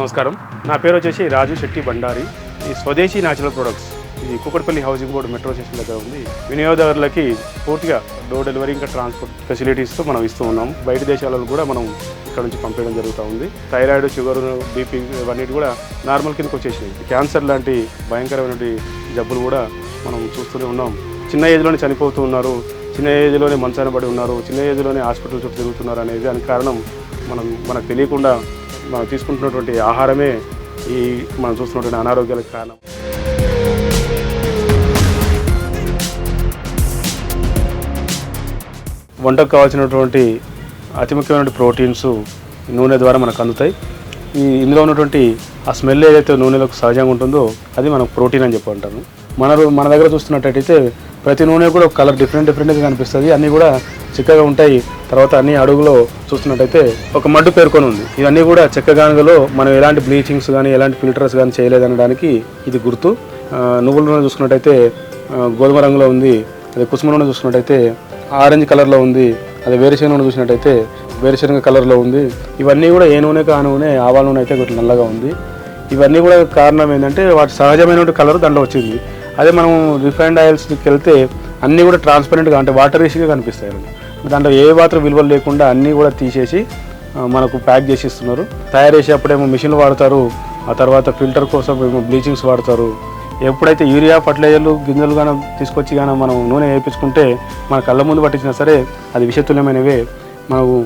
నమస్కారం, నా పేరు వచ్చేసి రాజు శెట్టి బండారి. ఈ స్వదేశీ న్యాచురల్ ప్రొడక్ట్స్ ఇది Kukatpally housing board metro station దగ్గర ఉంది. వినియోగదారులకి పూర్తిగా డోర్ డెలివరీ ఇంకా ట్రాన్స్పోర్ట్ ఫెసిలిటీస్తో మనం ఇస్తూ ఉన్నాం. బయట దేశాలలో కూడా మనం ఇక్కడ నుంచి పంపించడం జరుగుతూ ఉంది. థైరాయిడ్, షుగర్, బీపీ ఇవన్నీ కూడా నార్మల్ కిందకి వచ్చేసినాయి. క్యాన్సర్ లాంటి భయంకరమైన జబ్బులు కూడా మనం చూస్తూనే ఉన్నాం. చిన్న ఏజ్లోనే చనిపోతూ ఉన్నారు, చిన్న ఏజ్లోనే మంచాన పడి ఉన్నారు, చిన్న ఏజ్లోనే హాస్పిటల్ చుట్టూ తిరుగుతున్నారు అనేది దానికి కారణం మనకు తెలియకుండా మనం తీసుకుంటున్నటువంటి ఆహారమే ఈ మనం చూస్తున్నటువంటి అనారోగ్యాలకు కారణం. వంటకు కావాల్సినటువంటి అతి ముఖ్యమైన ప్రోటీన్స్ నూనె ద్వారా మనకు అందుతాయి. ఇందులో ఉన్నటువంటి ఆ స్మెల్ ఏదైతే నూనెలకు సహజంగా ఉంటుందో అది మనకు ప్రోటీన్ అని చెప్పి అంటారు. మన దగ్గర చూస్తున్నట్టయితే ప్రతి నూనె కూడా ఒక కలర్ డిఫరెంట్గా కనిపిస్తుంది. అన్నీ కూడా చిక్కగా ఉంటాయి. తర్వాత అన్ని అడుగులో చూస్తున్నట్టయితే ఒక మడ్డు పేర్కొని ఉంది. ఇవన్నీ కూడా చెక్కగానుగలో మనం ఎలాంటి బ్లీచింగ్స్ కానీ ఎలాంటి ఫిల్టర్స్ కానీ చేయలేదనడానికి ఇది గుర్తు. నువ్వుల నూనె చూసుకున్నట్టయితే గోధుమ రంగులో ఉంది. అదే కుసుమ నూనె చూసుకున్నట్టయితే ఆరెంజ్ కలర్లో ఉంది. అదే వేరుశనగ నూనె చూసినట్టయితే వేరుశనగ కలర్లో ఉంది. ఇవన్నీ కూడా ఏ నూనె కా నూనె ఆవాల నూనె అయితే కొంచెం నల్లగా ఉంది. ఇవన్నీ కూడా కారణం ఏంటంటే వాటి సహజమైన కలర్ దాంట్లో వచ్చింది. అదే మనం రిఫైన్డ్ ఆయిల్స్కి వెళ్తే అన్నీ కూడా ట్రాన్స్పరెంట్గా అంటే వాటరీష్గా కనిపిస్తాయి. దాంట్లో ఏ మాత్రం విలువలు లేకుండా అన్నీ కూడా తీసేసి మనకు ప్యాక్ చేసి ఇస్తున్నారు. తయారు చేసేప్పుడేమో మిషన్లు వాడతారు, ఆ తర్వాత ఫిల్టర్ కోసం ఏమో బ్లీచింగ్స్ వాడతారు. ఎప్పుడైతే యూరియా ఫర్టిలైజర్లు గింజలు కానీ తీసుకొచ్చి కానీ మనం నూనె వేయించుకుంటే మన కళ్ళ ముందు పట్టించినా సరే అది విషతుల్యమైనవే. మనకు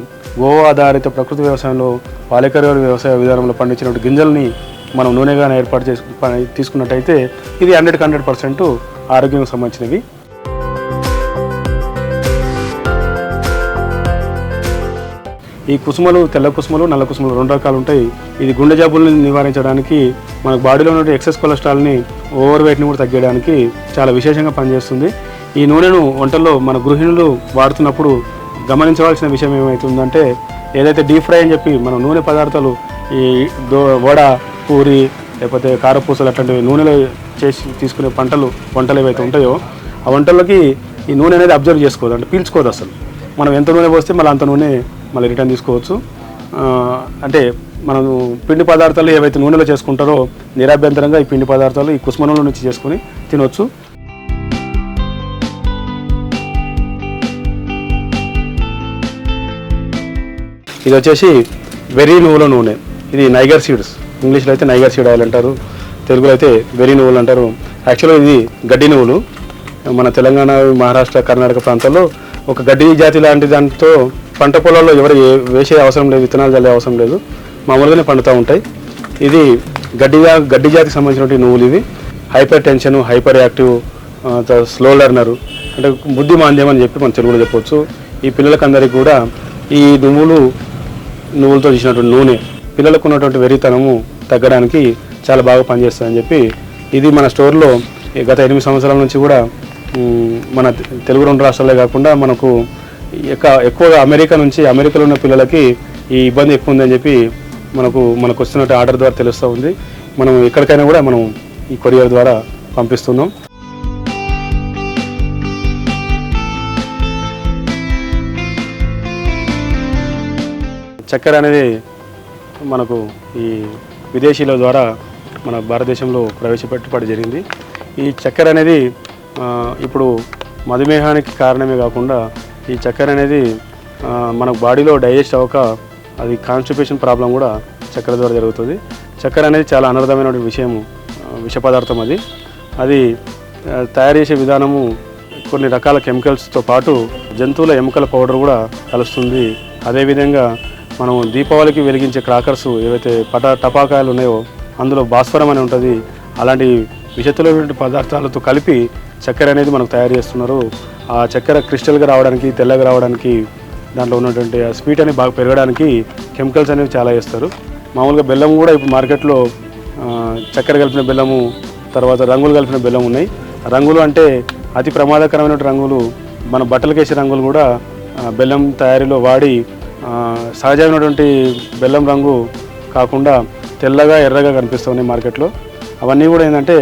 గో ఆధారిత ప్రకృతి వ్యవసాయంలో పాలేకర్ వ్యవసాయ విధానంలో పండించినటువంటి గింజల్ని మనం నూనెగానే ఏర్పాటు చేసి తీసుకున్నట్టయితే ఇది 100% ఆరోగ్యానికి సంబంధించినవి. ఈ కుసుమలు తెల్ల కుసుమలు, నల్ల కుసుమలు 2 రకాలు ఉంటాయి. ఇది గుండె జబ్బులను నివారించడానికి, మన బాడీలో ఉన్న ఎక్సెస్ కొలెస్ట్రాల్ని, ఓవర్ వెయిట్ని కూడా తగ్గడానికి చాలా విశేషంగా పనిచేస్తుంది. ఈ నూనెను వంటల్లో మన గృహిణులు వాడుతున్నప్పుడు గమనించవలసిన విషయం ఏమవుతుందంటే, ఏదైతే డీప్ ఫ్రై అని చెప్పి మనం నూనె పదార్థాలు ఈ వడ, పూరి లేకపోతే కారపూసలు అట్లాంటివి నూనెలో చేసి తీసుకునే వంటలు ఏవైతే ఉంటాయో ఆ వంటల్లోకి ఈ నూనె అనేది అబ్జర్వ్ చేసుకోదు, అంటే పీల్చుకోదు. అసలు మనం ఎంత నూనె పోస్తే మళ్ళీ అంత నూనె మళ్ళీ రిటర్న్ తీసుకోవచ్చు. అంటే మనం పిండి పదార్థాలు ఏవైతే నూనెలో చేసుకుంటారో నిరాభ్యంతరంగా ఈ పిండి పదార్థాలు ఈ కుసుమ నూనె నుంచి చేసుకుని తినవచ్చు. ఇది వచ్చేసి వెర్రీ నువ్వుల నూనె. ఇది నైగర్ సీడ్స్, ఇంగ్లీష్లో అయితే నైగర్ సీడ్ ఆయిల్ అంటారు, తెలుగులో అయితే వెర్రీ నువ్వులు అంటారు. యాక్చువల్గా ఇది గడ్డి నువ్వులు. మన తెలంగాణ, మహారాష్ట్ర, కర్ణాటక ప్రాంతాల్లో ఒక గడ్డి జాతి లాంటి దాంతో పంట పొలాల్లో ఎవరు వేసే అవసరం లేదు, విత్తనాలు చల్లే అవసరం లేదు, మామూలుగానే పండుతూ ఉంటాయి. ఇది గడ్డి జాతికి సంబంధించినటువంటి నువ్వులు. ఇవి hypertension, hyperactive, slow learner అంటే బుద్ధి మాంద్యం అని చెప్పి మన తెలుగులో చెప్పవచ్చు. ఈ పిల్లలకందరికీ కూడా ఈ నువ్వులతో చేసినటువంటి నూనె పిల్లలకు ఉన్నటువంటి వెర్రితనము తగ్గడానికి చాలా బాగా పనిచేస్తుందని చెప్పి ఇది మన స్టోర్లో గత 8 సంవత్సరాల నుంచి కూడా మన తెలుగు 2 రాష్ట్రాలే కాకుండా మనకు ఎక్కువగా అమెరికాలో ఉన్న పిల్లలకి ఈ ఇబ్బంది ఎక్కువ ఉందని చెప్పి మనకు వస్తున్నట్టు ఆర్డర్ ద్వారా తెలుస్తూ ఉంది. మనం ఎక్కడికైనా కూడా మనం ఈ కొరియర్ ద్వారా పంపిస్తున్నాం. చక్కెర అనేది మనకు ఈ విదేశీల ద్వారా మన భారతదేశంలో ప్రవేశపెట్టబడి జరిగింది. ఈ చక్కెర అనేది ఇప్పుడు మధుమేహానికి కారణమే కాకుండా ఈ చక్కెర అనేది మన బాడీలో డైజెస్ట్ అవ్వక అది కాన్స్టిపేషన్ ప్రాబ్లం కూడా చక్కెర ద్వారా జరుగుతుంది. చక్కెర అనేది చాలా అనర్థమైన విష పదార్థం. అది తయారు చేసే విధానము కొన్ని రకాల కెమికల్స్తో పాటు జంతువుల ఎముకల పౌడర్ కూడా కలుస్తుంది. అదేవిధంగా మనం దీపావళికి వెలిగించే క్రాకర్స్ ఏవైతే టపాకాయలు ఉన్నాయో అందులో భాస్వరం అని ఉంటుంది. అలాంటి విషతులైనటువంటి పదార్థాలతో కలిపి చక్కెర అనేది మనకు తయారు చేస్తున్నారు. ఆ చక్కెర క్రిస్టల్గా రావడానికి, తెల్లగా రావడానికి, దాంట్లో ఉన్నటువంటి స్వీట్ అనేది బాగా పెరగడానికి కెమికల్స్ అనేవి చాలా వేస్తారు. మామూలుగా బెల్లం కూడా ఇప్పుడు మార్కెట్లో చక్కెర కలిపిన బెల్లము, తర్వాత రంగులు కలిపిన బెల్లం ఉన్నాయి. రంగులు అంటే అతి ప్రమాదకరమైన రంగులు, మన బట్టలకు వేసే రంగులు కూడా బెల్లం తయారీలో వాడి సహజమైనటువంటి బెల్లం రంగు కాకుండా తెల్లగా, ఎర్రగా కనిపిస్తున్నాయి మార్కెట్లో. అవన్నీ కూడా ఏంటంటే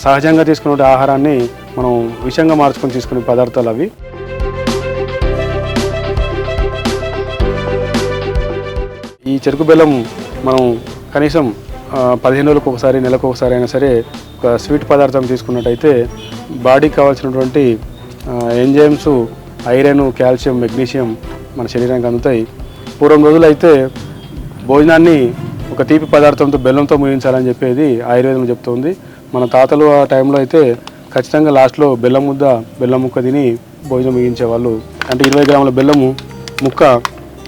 సహజంగా తీసుకునే ఆహారాన్ని మనం విషంగా మార్చుకొని తీసుకునే పదార్థాలు అవి. ఈ చెరుకు బెల్లం మనం కనీసం 15 రోజులకు ఒకసారి, నెలకు ఒకసారి అయినా సరే ఒక స్వీట్ పదార్థం తీసుకున్నట్టయితే బాడీకి కావాల్సినటువంటి ఎంజైమ్స్, ఐరన్, కాల్షియం, మెగ్నీషియం మన శరీరానికి అందుతాయి. పూర్వం రోజులు అయితే భోజనాన్ని ఒక తీపి పదార్థంతో, బెల్లంతో ముగించాలని చెప్పేది ఆయుర్వేదం చెప్తుంది. మన తాతలు ఆ టైంలో అయితే ఖచ్చితంగా లాస్ట్లో బెల్లం ముక్క తిని భోజనం ముగించేవాళ్ళు. అంటే 20 గ్రాముల బెల్లము ముక్క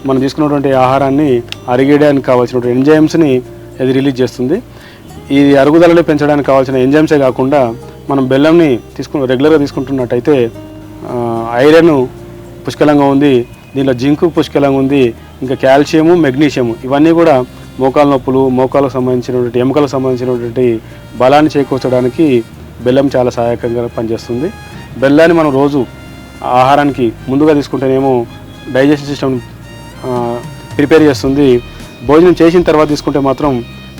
మనం తీసుకున్నటువంటి ఆహారాన్ని అరిగేయడానికి కావాల్సినటువంటి ఎంజైమ్స్ని అది రిలీజ్ చేస్తుంది. ఈ అరుగుదలని పెంచడానికి కావాల్సిన ఎంజైమ్సే కాకుండా మనం బెల్లంని రెగ్యులర్గా తీసుకుంటున్నట్టయితే ఐరన్ పుష్కలంగా ఉంది, దీనిలో జింకు పుష్కలంగా ఉంది, ఇంకా కాల్షియము, మెగ్నీషియము ఇవన్నీ కూడా మోకాల నొప్పులు, మోకాలకు సంబంధించినటువంటి, ఎముకలకు సంబంధించినటువంటి బలాన్ని చేకూర్చడానికి బెల్లం చాలా సహాయకంగా పనిచేస్తుంది. బెల్లాన్ని మనం రోజు ఆహారానికి ముందుగా తీసుకుంటేనేమో డైజెషన్ సిస్టమ్ ప్రిపేర్ చేస్తుంది. భోజనం చేసిన తర్వాత తీసుకుంటే మాత్రం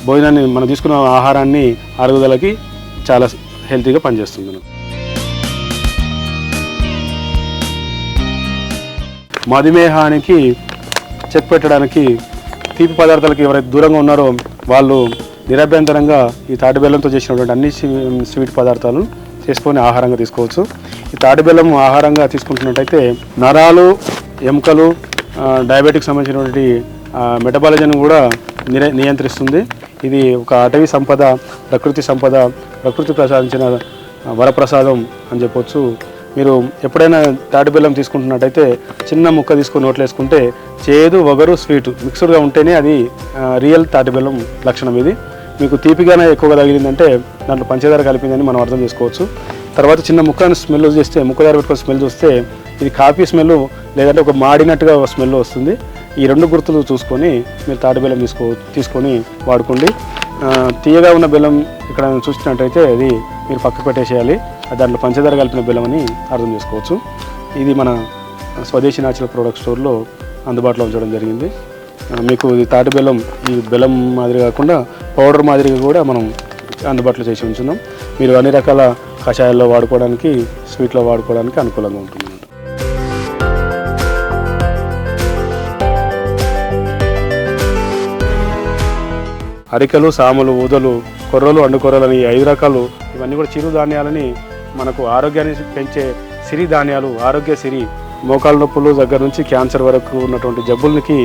భోజనాన్ని మనం తీసుకున్న ఆహారాన్ని అరుగుదలకి చాలా హెల్తీగా పనిచేస్తుంది. మధుమేహానికి చెక్ పెట్టడానికి తీపి పదార్థాలకి ఎవరైతే దూరంగా ఉన్నారో వాళ్ళు నిరభ్యంతరంగా ఈ తాటి బెల్లంతో చేసినటువంటి అన్ని స్వీట్ పదార్థాలను చేసుకొని ఆహారంగా తీసుకోవచ్చు. ఈ తాటి బెల్లం ఆహారంగా తీసుకుంటున్నట్టయితే నరాలు, ఎముకలు, డయాబెటిక్ సంబంధించినటువంటి మెటబాలిజంను కూడా నియంత్రిస్తుంది. ఇది ఒక అటవీ సంపద, ప్రకృతి ప్రసాదించిన వరప్రసాదం అని చెప్పొచ్చు. మీరు ఎప్పుడైనా తాటి బెల్లం తీసుకుంటున్నట్టయితే చిన్న ముక్క తీసుకొని నోట్లో వేసుకుంటే చేదు, వగరు, స్వీట్ మిక్స్డ్గా ఉంటేనే అది రియల్ తాటి బెల్లం లక్షణం. ఇది మీకు తీపిగానే ఎక్కువగా తగిలిందంటే దాంట్లో పంచదార కలిపిందని మనం అర్థం చేసుకోవచ్చు. తర్వాత చిన్న ముక్కను స్మెల్ చేస్తే, ముక్కదార పెట్టుకొని స్మెల్ చూస్తే ఇది కాఫీ స్మెల్ లేదంటే ఒక మాడినట్టుగా స్మెల్ వస్తుంది. ఈ 2 గుర్తులు చూసుకొని మీరు తాటి బెల్లం తీసుకొని వాడుకోండి. తీయగా ఉన్న బెల్లం ఇక్కడ చూసినట్టయితే అది మీరు పక్కకు పెట్టేసేయాలి. దాంట్లో పంచదార కలిపిన బెల్లం అని అర్థం చేసుకోవచ్చు. ఇది మన స్వదేశీ న్యాచురల్ ప్రొడక్ట్ స్టోర్లో అందుబాటులో ఉంచడం జరిగింది. మీకు ఈ తాటి బెల్లం ఈ బెల్లం మాదిరి కాకుండా పౌడర్ మాదిరిగా కూడా మనం అందుబాటులో చేసి ఉంచున్నాం. మీరు అన్ని రకాల కషాయాల్లో వాడుకోవడానికి, స్వీట్లో వాడుకోవడానికి అనుకూలంగా ఉంటుంది. అరికలు, సామలు, ఊదలు, కొర్రలు, అండుకొర్రలు అని 5 రకాలు ఇవన్నీ కూడా చిరుధాన్యాలని మనకు ఆరోగ్యాన్ని పెంచే సిరి ధాన్యాలు. ఆరోగ్య సిరి, మోకాల నొప్పులు దగ్గర నుంచి క్యాన్సర్ వరకు ఉన్నటువంటి జబ్బులకి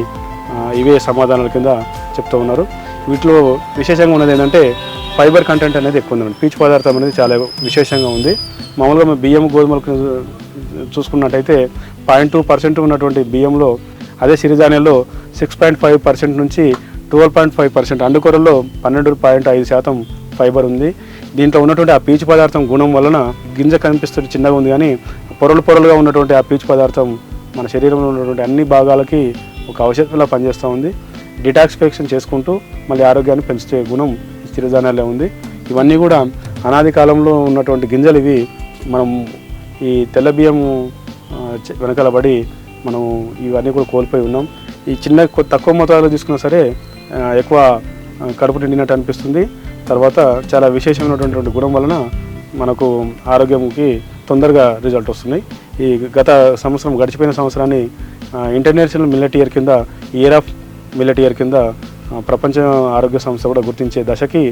ఇవే సమాధానాల కింద చెప్తూ ఉన్నారు. వీటిలో విశేషంగా ఉన్నది ఏంటంటే ఫైబర్ కంటెంట్ అనేది ఎక్కువ ఉంది. పీచు పదార్థం అనేది చాలా విశేషంగా ఉంది. మామూలుగా బియ్యం, గోధుమలకు చూసుకున్నట్టయితే 0.2% ఉన్నటువంటి బియ్యంలో, అదే సిరిధాన్యాల్లో 6.5% నుంచి 12.5%, అండుకొరల్లో 12.5% ఫైబర్ ఉంది. దీంట్లో ఉన్నటువంటి ఆ పీచు పదార్థం గుణం వలన గింజ కనిపిస్తుంది చిన్నగా ఉంది, కానీ పొరలుగా ఉన్నటువంటి ఆ పీచు పదార్థం మన శరీరంలో ఉన్నటువంటి అన్ని భాగాలకి ఒక ఔషధంలా పనిచేస్తూ ఉంది. డిటాక్సిఫికేషన్ చేసుకుంటూ మళ్ళీ ఆరోగ్యాన్ని పెంచుతే గుణం సిరిధాన్యాలే ఉంది. ఇవన్నీ కూడా అనాది కాలంలో ఉన్నటువంటి గింజలు ఇవి. మనం ఈ తెల్ల బియ్యం వెనకాల పడి మనం ఇవన్నీ కూడా కోల్పోయి ఉన్నాం. ఈ తక్కువ మోతాదులో తీసుకున్నా సరే ఎక్కువ కడుపు నిండినట్టు అనిపిస్తుంది. తర్వాత చాలా విశేషమైనటువంటి గుణం వలన మనకు ఆరోగ్యంకి తొందరగా రిజల్ట్ వస్తున్నాయి. ఈ గడిచిపోయిన సంవత్సరాన్ని ఇంటర్నేషనల్ మిల్లెట్ ఇయర్ కింద, ఇయర్ ఆఫ్ మిల్లెట్ ఇయర్ కింద ప్రపంచ ఆరోగ్య సంస్థ కూడా గుర్తించే దశకి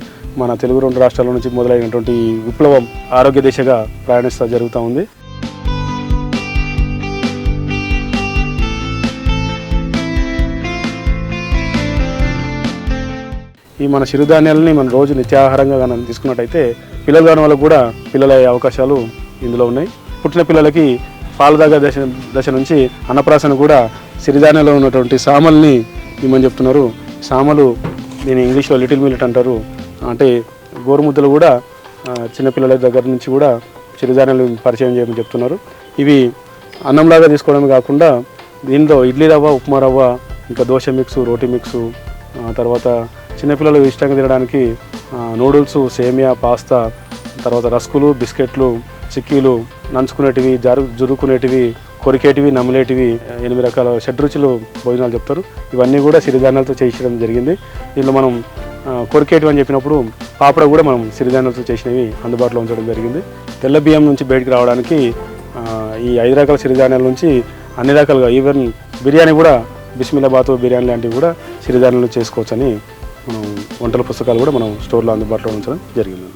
మన తెలుగు 2 రాష్ట్రాల నుంచి మొదలైనటువంటి విప్లవం ఆరోగ్య దిశగా ప్రయాణిస్తూ జరుగుతూ ఉంది. ఈ మన చిరుధాన్యాలని మనం రోజు నిత్యాహారంగా మనం తీసుకున్నట్టయితే పిల్లలు కాని వాళ్ళకు కూడా పిల్లలయ్యే అవకాశాలు ఇందులో ఉన్నాయి. పుట్టిన పిల్లలకి పాలు తాగే దశ నుంచి అన్నప్రాసన కూడా సిరిధాన్యాల్లో ఉన్నటువంటి సామల్ని ఇమ్మని చెప్తున్నారు. సామలు దీని ఇంగ్లీష్లో లిటిల్ మిల్లెట్ అంటారు. అంటే గోరుముద్దలు కూడా చిన్నపిల్లల దగ్గర నుంచి కూడా చిరుధాన్యాలు పరిచయం చేయమని చెప్తున్నారు. ఇవి అన్నంలాగా తీసుకోవడమే కాకుండా దీనిలో ఇడ్లీ రవ్వ, ఉప్మా రవ్వ, ఇంకా దోశ మిక్స్, రోటీ మిక్స్, తర్వాత చిన్నపిల్లలు ఇష్టంగా తినడానికి నూడిల్స్, సేమియా, పాస్తా, తర్వాత రస్కులు, బిస్కెట్లు, చిక్కీలు, నంచుకునేటివి, జురుకునేటివి, కొరికేటివి, నమ్మలేటివి 8 రకాల షడ్రుచులు భోజనాలు చెప్తారు. ఇవన్నీ కూడా సిరిధాన్యాలతో చేయించడం జరిగింది. దీనిలో మనం కొరికేటివి అని చెప్పినప్పుడు పాపడ కూడా మనం సిరిధాన్యాలతో చేసినవి అందుబాటులో ఉంచడం జరిగింది. తెల్ల బియ్యం నుంచి బయటికి రావడానికి ఈ 5 రకాల సిరిధాన్యాల నుంచి అన్ని రకాలుగా ఈవెన్ బిర్యానీ కూడా, బిస్మిల్లాబాత్ బిర్యానీ లాంటివి కూడా సిరిధాన్యాలు చేసుకోవచ్చని మనం వంటల పుస్తకాలు కూడా మనం స్టోర్లో అందుబాటులో ఉంచడం జరిగింది.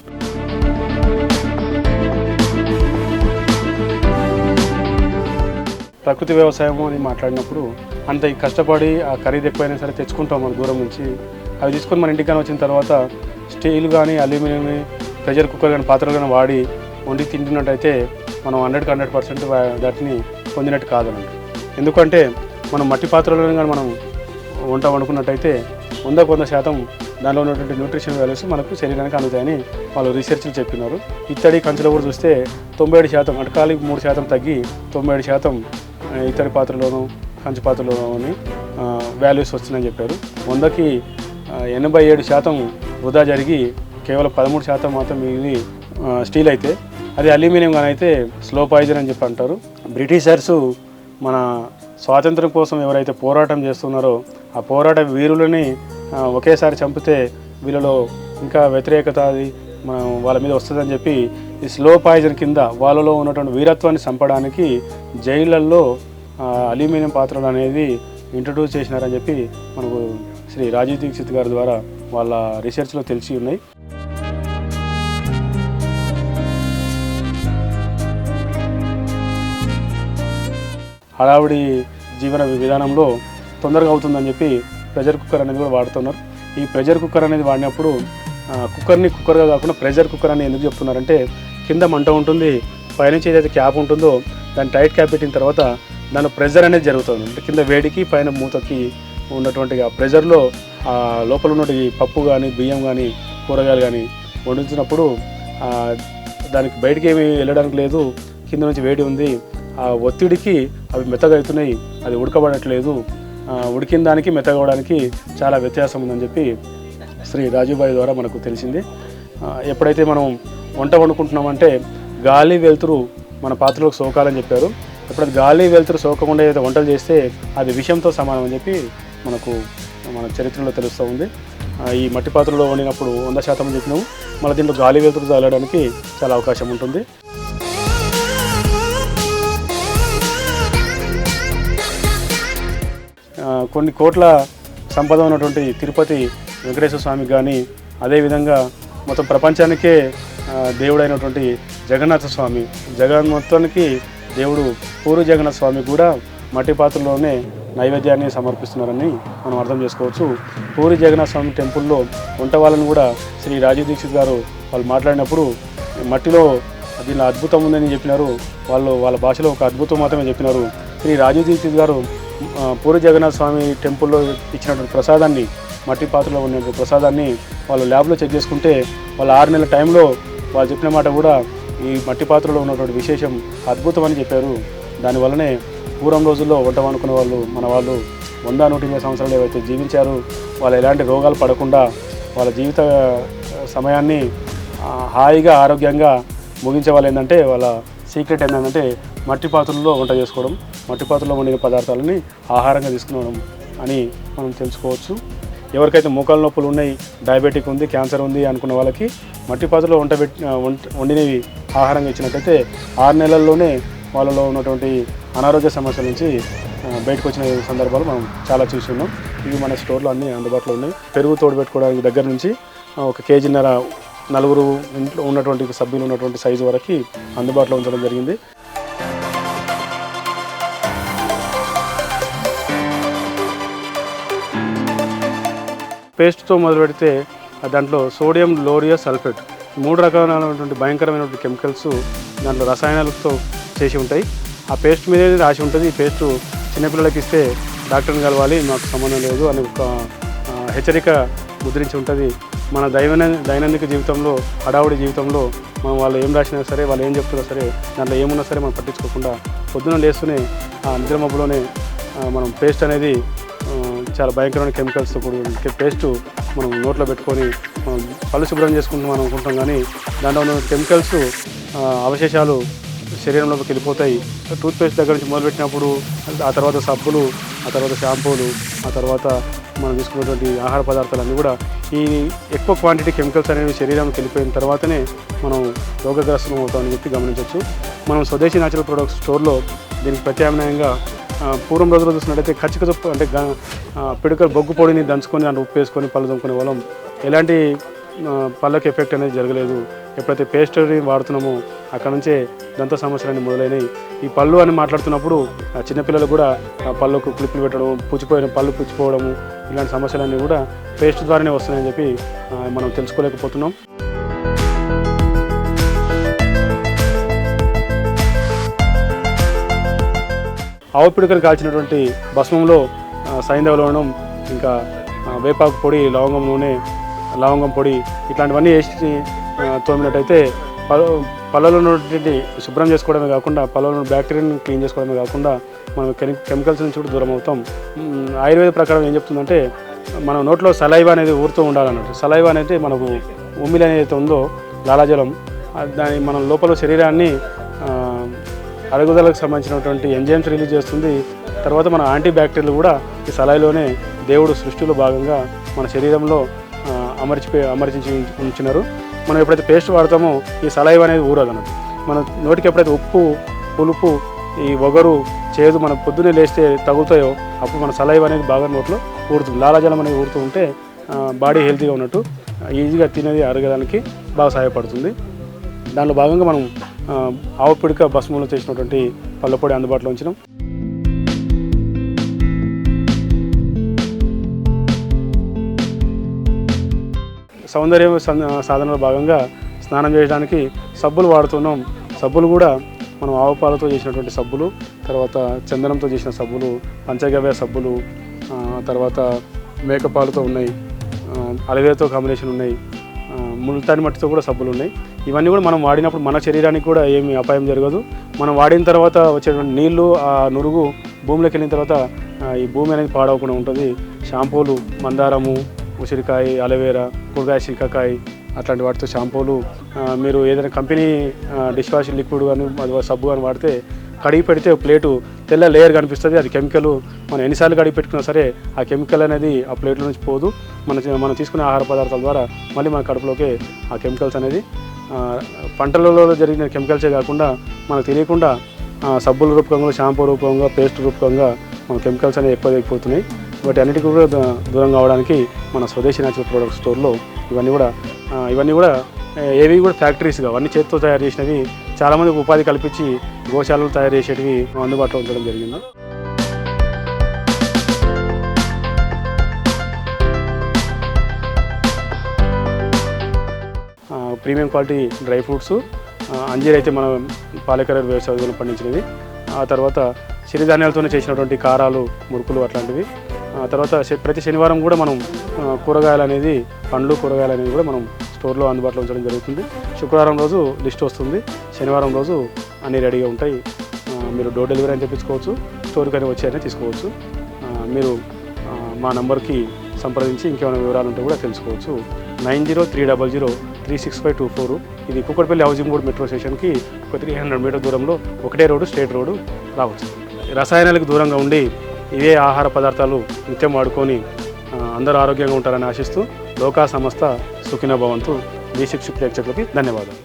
ప్రకృతి వ్యవసాయం అని మాట్లాడినప్పుడు అంత కష్టపడి ఆ ఖరీదు ఎక్కువైనా సరే తెచ్చుకుంటాం మన దూరం నుంచి. అవి తీసుకొని మన ఇంటికి వచ్చిన తర్వాత స్టీల్ కానీ అల్యూమినియం ప్రెషర్ కుక్కర్ కానీ పాత్రలు కానీ వాడి వండి తింటున్నట్టయితే మనం 100% వాటిని పొందినట్టు కాదన్నట్టు. ఎందుకంటే మనం మట్టి పాత్రలను కానీ మనం వంట వండుకున్నట్టయితే 100% దానిలో ఉన్నటువంటి న్యూట్రిషన్ వాల్యూస్ మనకు శరీరానికి అందుతాయని వాళ్ళు రీసెర్చ్లు చెప్పినారు. ఇత్తడి కంచెలో కూడా చూస్తే 97%, అటకాలి 3% తగ్గి 97% ఇత్తడి పాత్రలోను కంచు పాత్రలోని వాల్యూస్ వస్తున్నాయని చెప్పారు. 100కి 87% వృధా జరిగి కేవలం 13% మాత్రం మిగిలి స్టీల్ అయితే, అది అల్యూమినియం కానీ అయితే స్లో పాయిజన్ అని చెప్పి అంటారు. బ్రిటిషర్సు మన స్వాతంత్రం కోసం ఎవరైతే పోరాటం చేస్తున్నారో ఆ పోరాట వీరులని ఒకేసారి చంపితే వీళ్ళలో ఇంకా వ్యతిరేకత అది మనం వాళ్ళ మీద వస్తుందని చెప్పి ఈ స్లో పాయిజన్ కింద వాళ్ళలో ఉన్నటువంటి వీరత్వాన్ని చంపడానికి జైళ్ళల్లో అల్యూమినియం పాత్రలు అనేది ఇంట్రడ్యూస్ చేసినారని చెప్పి మనకు శ్రీ రాజీవ్ దీక్షిత్ గారి ద్వారా వాళ్ళ రీసెర్చ్లో తెలిసి ఉన్నాయి. హడావుడి జీవన విధానంలో తొందరగా అవుతుందని చెప్పి ప్రెషర్ కుక్కర్ అనేది కూడా వాడుతున్నారు. ఈ ప్రెషర్ కుక్కర్ అనేది వాడినప్పుడు కుక్కర్ని కుక్కర్గా కాకుండా ప్రెషర్ కుక్కర్ అని ఎందుకు చెప్తున్నారంటే కింద మంట ఉంటుంది, పైనుంచి ఏదైతే క్యాప్ ఉంటుందో దాన్ని టైట్ క్యాప్ పెట్టిన తర్వాత దాని ప్రెషర్ అనేది జరుగుతుంది. అంటే కింద వేడికి పైన మూతకి ఉన్నటువంటి ఆ ప్రెషర్లో లోపల ఉన్నటువంటి పప్పు కానీ బియ్యం కానీ కూరగాయలు కానీ వండించినప్పుడు దానికి బయటికి ఏమి వెళ్ళడానికి లేదు, కింద నుంచి వేడి ఉంది, ఆ ఒత్తిడికి అవి మెత్తగా అవుతున్నాయి, అది ఉడకబడట్లేదు, ఉడికిన దానికి మెత్తగవడానికి చాలా వ్యత్యాసం ఉందని చెప్పి శ్రీ రాజుబాయి ద్వారా మనకు తెలిసింది. ఎప్పుడైతే మనం వంట వండుకుంటున్నామంటే గాలి వెలుతురు మన పాత్రలోకి సోకాలని చెప్పారు. ఎప్పుడైతే గాలి వెలుతురు సోకకుండా ఏదైతే వంటలు చేస్తే అది విషంతో సమానం అని చెప్పి మనకు మన చరిత్రలో తెలుస్తూ ఉంది. ఈ మట్టి పాత్రలో వండినప్పుడు 100% చెప్పినాము, మళ్ళీ దీంట్లో గాలి వెలుతురు తగలడానికి చాలా అవకాశం ఉంటుంది. కొన్ని కోట్ల సంపద ఉన్నటువంటి తిరుపతి వెంకటేశ్వర స్వామికి కానీ, అదేవిధంగా మొత్తం ప్రపంచానికే దేవుడైనటువంటి జగన్నాథ స్వామి, మొత్తానికి దేవుడు పూరి జగన్నాథ స్వామి కూడా మట్టి పాత్రలోనే నైవేద్యాన్ని సమర్పిస్తున్నారని మనం అర్థం చేసుకోవచ్చు. పూరి జగన్నాథ స్వామి టెంపుల్లో వంట వాళ్ళని కూడా శ్రీ రాజీవ్ దీక్షిత్ గారు వాళ్ళు మాట్లాడినప్పుడు మట్టిలో దీనిలో అద్భుతం ఉందని చెప్పినారు. వాళ్ళ భాషలో ఒక అద్భుతం మాత్రమే చెప్పినారు. శ్రీ రాజీవ్ దీక్షిత్ గారు పూరి జగన్నాథ స్వామి టెంపుల్లో ఇచ్చినటువంటి ప్రసాదాన్ని, మట్టి పాత్రలో ఉన్నటువంటి ప్రసాదాన్ని వాళ్ళు ల్యాబ్లో చెక్ చేసుకుంటే వాళ్ళ 6 నెలల టైంలో వాళ్ళు చెప్పిన మాట కూడా ఈ మట్టి పాత్రలో ఉన్నటువంటి విశేషం అద్భుతం అని చెప్పారు. దానివల్లనే పూర్వం రోజుల్లో వంట వండుకునే వాళ్ళు మన వాళ్ళు 100-120 సంవత్సరాలు ఏవైతే జీవించారు వాళ్ళు ఎలాంటి రోగాలు పడకుండా వాళ్ళ జీవిత సమయాన్ని హాయిగా ఆరోగ్యంగా ముగించే వాళ్ళు ఏంటంటే వాళ్ళ సీక్రెట్ ఏంటంటే మట్టి పాత్రల్లో వంట చేసుకోవడం, మట్టి పాత్రలో వండిన పదార్థాలని ఆహారంగా తీసుకునడం అని మనం తెలుసుకోవచ్చు. ఎవరికైతే మోకాళ్ళ నొప్పులు ఉన్నాయి, డయాబెటిక్ ఉంది, క్యాన్సర్ ఉంది అనుకున్న వాళ్ళకి మట్టి పాత్రలో వండినవి ఆహారంగా ఇచ్చినట్టయితే 6 నెలల్లోనే వాళ్ళలో ఉన్నటువంటి అనారోగ్య సమస్యల నుంచి బయటకు వచ్చిన సందర్భాలు మనం చాలా చూస్తున్నాం. ఇవి మన స్టోర్లో అన్నీ అందుబాటులో ఉన్నాయి. పెరుగు తోడుపెట్టుకోవడానికి దగ్గర నుంచి 1.5 kg నలుగురు ఇంట్లో ఉన్నటువంటి సభ్యులు ఉన్నటువంటి సైజు వరకు అందుబాటులో ఉంచడం జరిగింది. పేస్ట్తో మొదలు పెడితే దాంట్లో సోడియం లోరియస్ సల్ఫేట్ 3 రకాలైనటువంటి భయంకరమైనటువంటి కెమికల్స్ దాంట్లో రసాయనాలతో చేసి ఉంటాయి. ఆ పేస్ట్ మీదే రాసి ఉంటుంది. ఈ పేస్టు చిన్నపిల్లలకి ఇస్తే డాక్టర్ని కలవాలి, మాకు సంబంధం లేదు అని ఒక హెచ్చరిక ముద్రించి ఉంటుంది. మన దైనందిక జీవితంలో, హడావుడి జీవితంలో మనం వాళ్ళు ఏం రాసినా సరే, వాళ్ళు ఏం చెప్తున్నా సరే, దాంట్లో ఏమున్నా సరే మనం పట్టించుకోకుండా పొద్దున లేస్తూనే ఆ నిద్రమబ్బులోనే మనం పేస్ట్ అనేది చాలా భయంకరమైన కెమికల్స్తో కూడిన పేస్టు మనం నోట్లో పెట్టుకొని మనం పళ్ళు శుభ్రం చేసుకుంటాం మనం అనుకుంటాం, కానీ దాంట్లో ఉన్న కెమికల్స్ అవశేషాలు శరీరంలోకి వెళ్ళిపోతాయి. టూత్పేస్ట్ దగ్గర నుంచి మొదలుపెట్టినప్పుడు ఆ తర్వాత సబ్బులు, ఆ తర్వాత షాంపూలు, ఆ తర్వాత మనం తీసుకున్నటువంటి ఆహార పదార్థాలన్నీ కూడా ఈ ఎక్కువ క్వాంటిటీ కెమికల్స్ అనేవి శరీరంలోకి వెళ్ళిపోయిన తర్వాతనే మనం రోగగ్రస్తం అవుతామని చెప్పి గమనించవచ్చు. మనం స్వదేశీ న్యాచురల్ ప్రొడక్ట్స్ స్టోర్లో దీనికి ప్రత్యామ్నాయంగా పూర్వం రోజుల్లో చూసినట్టయితే కచ్చికచొప్పు అంటే పిడకలు బొగ్గు పొడిని దంచుకొని దాన్ని ఉప్పు వేసుకొని పళ్ళు తోముకునే వాళ్ళం. ఎలాంటి పళ్ళకి ఎఫెక్ట్ అనేది జరగలేదు. ఎప్పుడైతే పేస్టరీ వాడుతున్నామో అక్కడ నుంచే దంత సమస్యలన్నీ మొదలైనవి. ఈ పళ్ళు అని మాట్లాడుతున్నప్పుడు చిన్నపిల్లలు కూడా పళ్ళకు క్లిప్పులు పెట్టడం, పళ్ళు పుచ్చిపోవడము, ఇలాంటి సమస్యలన్నీ కూడా పేస్ట్ ద్వారానే వస్తున్నాయని చెప్పి మనం తెలుసుకోలేకపోతున్నాం. ఆవు పిడకను కాల్చినటువంటి భస్మంలో సైంధవ లవణం, ఇంకా వేపాకు పొడి, లవంగం నూనె, లవంగం పొడి ఇట్లాంటివన్నీ వేసి తోమినట్టయితే పళ్ళలో ఉన్నటువంటి శుభ్రం చేసుకోవడమే కాకుండా పళ్ళలో బ్యాక్టీరియాని క్లీన్ చేసుకోవడమే కాకుండా మనం కెమికల్స్ నుంచి కూడా దూరం అవుతాం. ఆయుర్వేద ప్రకారం ఏం చెప్తుందంటే మన నోట్లో సలైవా అనేది ఊరుతూ ఉండాలన్నట్టు. సలైవా అనేది మనకు ఉమ్మిలి అనేది ఉందో లాలాజలం, దాని మన లోపల శరీరాన్ని అరుగుదలకు సంబంధించినటువంటి ఎంజైమ్స్ రిలీజ్ చేస్తుంది. తర్వాత మన యాంటీ బ్యాక్టీరియల్ కూడా ఈ సలైలోనే దేవుడు సృష్టిలో భాగంగా మన శరీరంలో అమర్చించి ఉంచినారు. మనం ఎప్పుడైతే పేస్ట్ వాడతామో ఈ సలైవ్ అనేది ఊరదు అన్నట్టు. మన నోటికి ఎప్పుడైతే ఉప్పు, పులుపు, ఈ ఒగరు, చేదు మనం పొద్దున్నే లేస్తే తగులుతాయో అప్పుడు మన సలైవ్ అనేది బాగా నోట్లో ఊరుతుంది. లాలాజలం అనేది ఊరుతూ ఉంటే బాడీ హెల్తీగా ఉన్నట్టు, ఈజీగా తినేది అరగడానికి బాగా సహాయపడుతుంది. దానిలో భాగంగా మనం ఆవు పిడక భస్మంలో చేసినటువంటి పళ్ళ పొడి అందుబాటులో ఉంచినాం. సౌందర్య సాధనలో భాగంగా స్నానం చేయడానికి సబ్బులు వాడుతున్నాం. సబ్బులు కూడా మనం ఆవు పాలతో చేసినటువంటి సబ్బులు, తర్వాత చందనంతో చేసిన సబ్బులు, పంచగవ్య సబ్బులు, తర్వాత మేకపాలతో ఉన్నాయి, అలవేతో కాంబినేషన్ ఉన్నాయి, ముల్తాని మట్టితో కూడా సబ్బులు ఉన్నాయి. ఇవన్నీ కూడా మనం వాడినప్పుడు మన శరీరానికి కూడా ఏమీ అపాయం జరగదు. మనం వాడిన తర్వాత వచ్చేటువంటి నీళ్లు, ఆ నురుగు భూమిలోకి వెళ్ళిన తర్వాత ఈ భూమి అనేది పాడవకుండా ఉంటుంది. షాంపూలు మందారము, ఉసిరికాయ, అలోవేరా, కూరగాయ శిల్కాకాయ అట్లాంటి వాటితో షాంపూలు, మీరు ఏదైనా కంపెనీ డిష్ వాష్ లిక్విడ్ కానీ సబ్బు కానీ వాడితే కడిగి పెడితే ప్లేటు తెల్ల లేయర్ కనిపిస్తుంది. అది కెమికల్. మనం ఎన్నిసార్లు కడిగి పెట్టుకున్నా సరే ఆ కెమికల్ అనేది ఆ ప్లేట్లో నుంచి పోదు. మనం తీసుకునే ఆహార పదార్థాల ద్వారా మళ్ళీ మన కడుపులోకి ఆ కెమికల్స్ అనేది పంటలలో జరిగిన కెమికల్సే కాకుండా మనకు తెలియకుండా సబ్బుల రూపకంగా, షాంపూ రూపకంగా, పేస్ట్ రూపకంగా మన కెమికల్స్ అనేవి ఎక్కువ అయిపోతున్నాయి. వాటి అన్నిటికీ కూడా దూరం కావడానికి మన స్వదేశీ న్యాచురల్ ప్రొడక్ట్ స్టోర్లో ఇవన్నీ కూడా ఏవి కూడా ఫ్యాక్టరీస్గా అవన్నీ చేతితో తయారు చేసినవి, చాలామందికి ఉపాధి కల్పించి గోశాలలు తయారు చేసేటివి అందుబాటులో ఉంచడం జరిగింది. ప్రీమియం క్వాలిటీ డ్రై ఫ్రూట్స్, అంజీర్ అయితే మన పాలేకర్ వ్యవసాయంలో పండించినవి. ఆ తర్వాత సిరిధాన్యాలతోనే చేసినటువంటి కారాలు, మురుకులు అట్లాంటివి. తర్వాత ప్రతి శనివారం కూడా మనం కూరగాయలు అనేది, పండ్లు కూరగాయలు అనేది కూడా మనం స్టోర్లో అందుబాటులో ఉంచడం జరుగుతుంది. శుక్రవారం రోజు లిస్ట్ వస్తుంది, శనివారం రోజు అన్నీ రెడీగా ఉంటాయి. మీరు డోర్ డెలివరీ అని తెప్పించుకోవచ్చు, స్టోర్కి అని వచ్చి అయినా తీసుకోవచ్చు. మీరు మా నంబర్కి సంప్రదించి ఇంకేమైనా వివరాలు ఉంటే కూడా తెలుసుకోవచ్చు. 9030036524. ఇది కుక్కడపల్లి హౌసింగ్ బోర్డ్ మెట్రో స్టేషన్కి ఒక 300 మీటర్ దూరంలో ఒకటే రోడ్డు, స్ట్రేట్ రోడ్డు రావచ్చు. రసాయనాలకు దూరంగా ఉండి ఇవే ఆహార పదార్థాలు నిత్యం వాడుకొని అందరూ ఆరోగ్యంగా ఉంటారని ఆశిస్తూ లోకా సంస్థ సుఖినో భవంతు. B6 ప్రేక్షకులకి ధన్యవాదాలు.